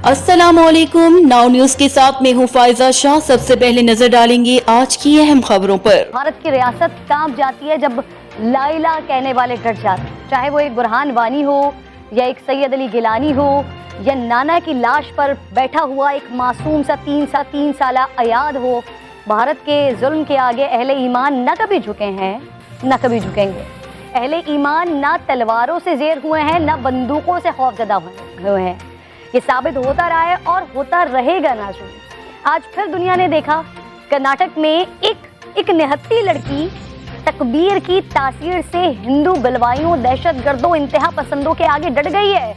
अस्सलामुअलैकुम। Now news के साथ मैं हूँ फायजा शाह। सबसे पहले नजर डालेंगे आज की अहम खबरों पर। भारत की रियासत कांप जाती है जब लाइला कहने वाले डट जाते हैं, चाहे वो एक बुरहान वानी हो या एक सैयद अली गिलानी हो या नाना की लाश पर बैठा हुआ एक मासूम सा तीन साला अयाद हो। भारत के जुल्म के आगे अहले ईमान न कभी झुके हैं न कभी झुकेंगे। अहले ईमान ना तलवारों से जेर हुए हैं न बंदूकों से खौफजदा हुए हैं। ये साबित होता रहा है और होता रहेगा नाज़रीन। आज फिर दुनिया ने देखा कर्नाटक में एक निहत्ती लड़की तकबीर की तासीर से हिंदू गलवाइयों, दहशतगर्दों, इंतहा पसंदों के आगे डट गई है।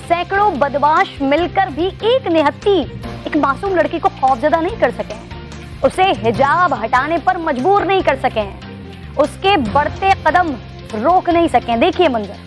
सैकड़ों बदमाश मिलकर भी एक निहत्ती, एक मासूम लड़की को खौफजदा नहीं कर सके, उसे हिजाब हटाने पर मजबूर नहीं कर सके, उसके बढ़ते कदम रोक नहीं सके। देखिए मंजर।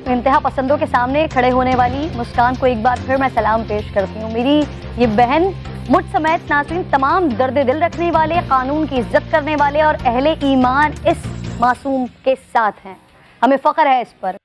इंतहा पसंदों के सामने खड़े होने वाली मुस्कान को एक बार फिर मैं सलाम पेश करती हूँ। मेरी ये बहन मुझ समेत नाज़रीन तमाम दर्द दिल रखने वाले, कानून की इज्जत करने वाले और अहले ईमान इस मासूम के साथ हैं। हमें फख्र है इस पर।